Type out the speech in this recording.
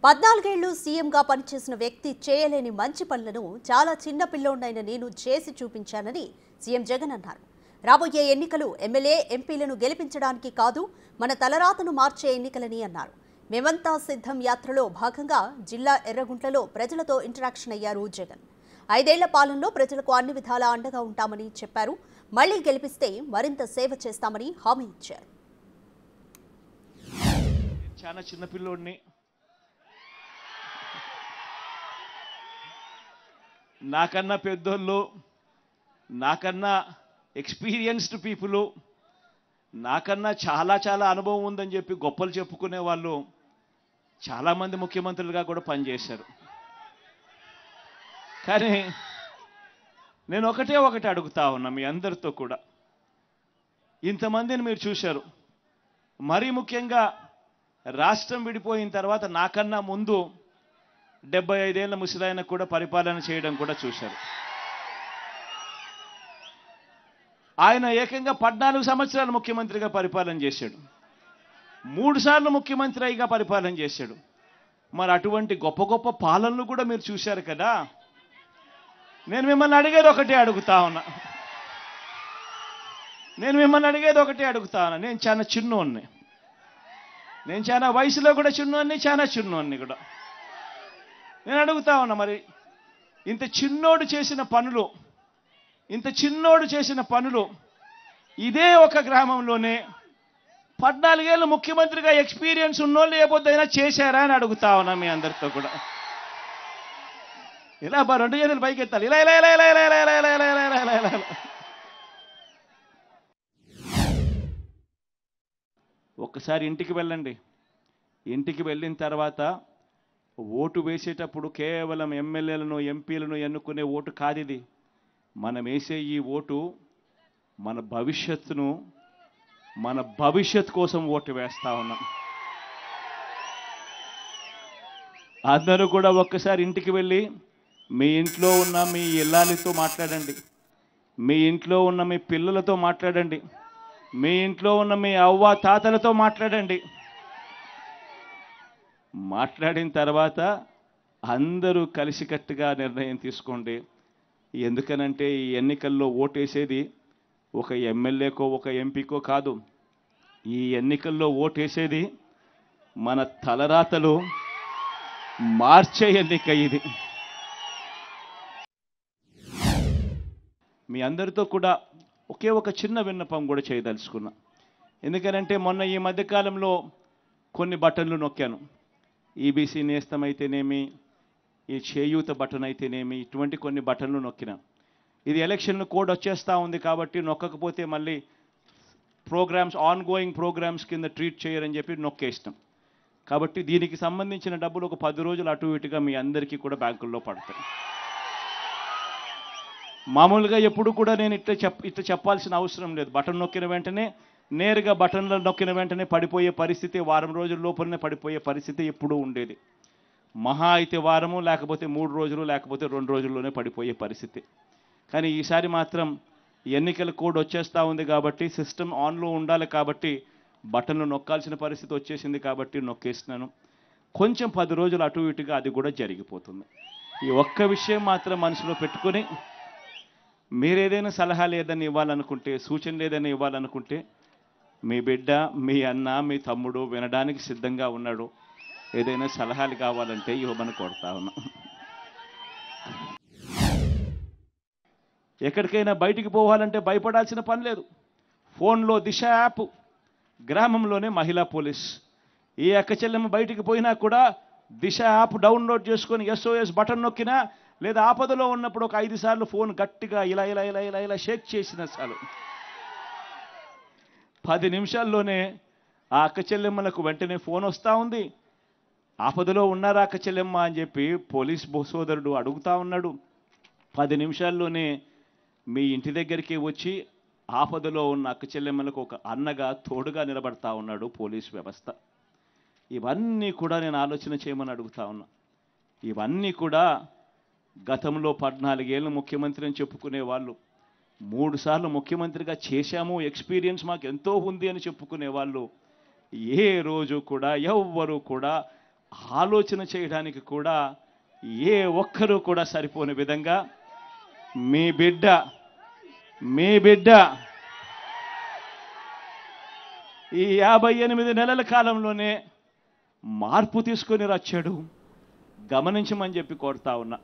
14 ఏళ్లు సీఎంగా పనిచేసిన వ్యక్తి చేయలేని మంచి పనులను చాలా చిన్న పిల్లోడైన నేను చేసి చూపించానని సీఎం జగన్ అన్నారు. రాబోయే ఎన్నికలు ఎమ్మెల్యే ఎంపీలను గెలిపించడానికి కాదు, మన తలరాతను మార్చే ఎన్నికలని అన్నారు. మేమంతా సిద్ధం యాత్రలో భాగంగా జిల్లా ఎర్రగుంట్లలో ప్రజలతో ఇంటరాక్షన్ అయ్యారు జగన్. 5 ఏళ్ల పాలనలో ప్రజలకు అన్ని విధాలా అండగా ఉంటామని చెప్పారు. మళ్లీ గెలిపిస్తే మరింత సేవ చేస్తామని హామీ ఇచ్చారు. చాలా చిన్న పిల్లోడిని, నాకన్నా పెద్దోళ్ళు, నాకన్నా ఎక్స్పీరియన్స్డ్ పీపుల్, నాకన్నా చాలా చాలా అనుభవం ఉందని చెప్పి గొప్పలు చెప్పుకునే వాళ్ళు చాలామంది ముఖ్యమంత్రులుగా కూడా పనిచేశారు. కానీ నేను ఒకటి అడుగుతా ఉన్నా మీ అందరితో కూడా, ఇంతమందిని మీరు చూశారు. మరీ ముఖ్యంగా రాష్ట్రం విడిపోయిన తర్వాత నాకన్నా ముందు 75 ఏళ్ల ముసలాయన కూడా పరిపాలన చేయడం కూడా చూశారు. ఆయన ఏకంగా 14 సంవత్సరాలు ముఖ్యమంత్రిగా పరిపాలన చేశాడు. 3 సార్లు ముఖ్యమంత్రి అయిగా పరిపాలన చేశాడు. మరి అటువంటి గొప్ప గొప్ప పాలనలు కూడా మీరు చూశారు కదా. నేను మిమ్మల్ని అడిగేది ఒకటే అడుగుతా ఉన్నా. నేను చాలా చిన్నోన్ని, నేను చాలా వయసులో కూడా చిన్నోన్ని, చాలా చిన్నోన్ని కూడా. నేను అడుగుతా ఉన్నా, మరి ఇంత చిన్నోడు చేసిన పనులు ఇదే ఒక గ్రామంలోనే 14 ఏళ్ళు ముఖ్యమంత్రిగా ఎక్స్పీరియన్స్ ఉన్నోళ్ళు ఏ పొద్దుైనా చేశారా అని అడుగుతా ఉన్నా మీ అందరితో కూడా. ఇలా 2 చేతులు పైకి ఎత్తాలి, ఇలా ఇలా ఇలా ఇలా ఇలా ఇలా ఇలా ఇలా ఇలా ఇలా ఇలా ఇలా. ఒక్కసారి ఇంటికి వెళ్ళండి. ఇంటికి వెళ్ళిన తర్వాత ఓటు వేసేటప్పుడు కేవలం ఎమ్మెల్యేలను ఎంపీలను ఎన్నుకునే ఓటు కాదు ఇది. మనం వేసే ఈ ఓటు మన భవిష్యత్తు కోసం ఓటు వేస్తా ఉన్నాం. అందరూ కూడా ఒక్కసారి ఇంటికి వెళ్ళి మీ ఇంట్లో ఉన్న మీ ఇల్లాలితో మాట్లాడండి, మీ ఇంట్లో ఉన్న మీ పిల్లలతో మాట్లాడండి, మీ ఇంట్లో ఉన్న మీ అవ్వ తాతలతో మాట్లాడండి. మాట్లాడిన తర్వాత అందరూ కలిసికట్టుగా నిర్ణయం తీసుకోండి. ఎందుకనంటే ఈ ఎన్నికల్లో ఓటేసేది ఒక ఎమ్మెల్యేకో ఒక ఎంపీకో కాదు. ఈ ఎన్నికల్లో ఓటేసేది మన తలరాతలు మార్చే ఎన్నిక ఇది. మీ అందరితో కూడా ఒకే ఒక చిన్న విన్నపం కూడా చేయదలుచుకున్నా. ఎందుకనంటే మొన్న ఈ మధ్యకాలంలో కొన్ని బటన్లు నొక్కాను. ఈబీసీ నేస్తం అయితేనేమి, ఈ చేయూత బటన్ అయితేనేమి, ఇటువంటి కొన్ని బటన్లు నొక్కినా. ఇది ఎలక్షన్ కోడ్ వచ్చేస్తూ ఉంది కాబట్టి నొక్కకపోతే మళ్ళీ ఆన్గోయింగ్ ప్రోగ్రామ్స్ కింద ట్రీట్ చేయరని చెప్పి నొక్కేస్తాం. కాబట్టి దీనికి సంబంధించిన డబ్బులు ఒక 10 రోజులు అటు ఇటుగా మీ అందరికీ కూడా బ్యాంకుల్లో పడతాయి. మామూలుగా ఎప్పుడు కూడా నేను ఇట్లా చెప్పాల్సిన అవసరం లేదు. బటన్ నొక్కిన వెంటనే నేరుగా బటన్లో నొక్కిన వెంటనే పడిపోయే పరిస్థితి, వారం రోజుల లోపలనే పడిపోయే పరిస్థితి ఎప్పుడూ ఉండేది. మహా అయితే వారము, లేకపోతే 3 రోజులు, లేకపోతే 2 రోజుల్లోనే పడిపోయే పరిస్థితి. కానీ ఈసారి మాత్రం ఎన్నికల కోడ్ వచ్చేస్తూ ఉంది కాబట్టి, సిస్టమ్ ఆన్లో ఉండాలి కాబట్టి బటన్లు నొక్కాల్సిన పరిస్థితి వచ్చేసింది కాబట్టి నొక్కేస్తున్నాను. కొంచెం 10 రోజులు అటు ఇటుగా అది కూడా జరిగిపోతుంది. ఈ ఒక్క విషయం మాత్రం మనసులో పెట్టుకొని మీరేదైనా సలహాలు ఏదైనా ఇవ్వాలనుకుంటే, సూచనలు ఏదైనా ఇవ్వాలనుకుంటే మీ బిడ్డ, మీ అన్న, మీ తమ్ముడు వినడానికి సిద్ధంగా ఉన్నాడు. ఏదైనా సలహాలు కావాలంటే ఇవ్వమని కోరుతా ఉన్నా. ఎక్కడికైనా బయటికి పోవాలంటే భయపడాల్సిన పని లేదు. ఫోన్లో దిశ యాప్, గ్రామంలోనే మహిళా పోలీస్. ఏ అక్క చెల్లెమ్మ బయటికి పోయినా కూడా దిశ యాప్ డౌన్లోడ్ చేసుకొని SOS బటన్ నొక్కినా, లేదా ఆపదలో ఉన్నప్పుడు ఒక 5 సార్లు ఫోన్ గట్టిగా ఇలా ఇలా ఇలా ఇలా ఇలా షేక్ చేసిన చాలు, 10 నిమిషాల్లోనే ఆ అక్క చెల్లెమ్మలకు వెంటనే ఫోన్ వస్తూ ఉంది. ఆపదలో ఉన్నారా అక్క చెల్లెమ్మ అని చెప్పి పోలీస్ సోదరుడు అడుగుతా ఉన్నాడు. 10 నిమిషాల్లోనే మీ ఇంటి దగ్గరికి వచ్చి ఆపదలో ఉన్న అక్క చెల్లెమ్మలకు ఒక అన్నగా తోడుగా నిలబడతా ఉన్నాడు పోలీస్ వ్యవస్థ. ఇవన్నీ కూడా నేను ఆలోచన చేయమని అడుగుతా ఉన్నా. ఇవన్నీ కూడా గతంలో 14 ఏళ్ళు ముఖ్యమంత్రి అని చెప్పుకునే వాళ్ళు, 3 సార్లు ముఖ్యమంత్రిగా చేశాము, ఎక్స్పీరియన్స్ మాకు ఎంతో ఉంది అని చెప్పుకునే వాళ్ళు ఏ రోజు కూడా ఎవ్వరూ కూడా ఆలోచన చేయడానికి కూడా ఏ ఒక్కరూ కూడా సరిపోని విధంగా మీ బిడ్డ ఈ 58 నెలల కాలంలోనే మార్పు తీసుకొని వచ్చాడు. గమనించమని చెప్పి కోరుతా ఉన్నా.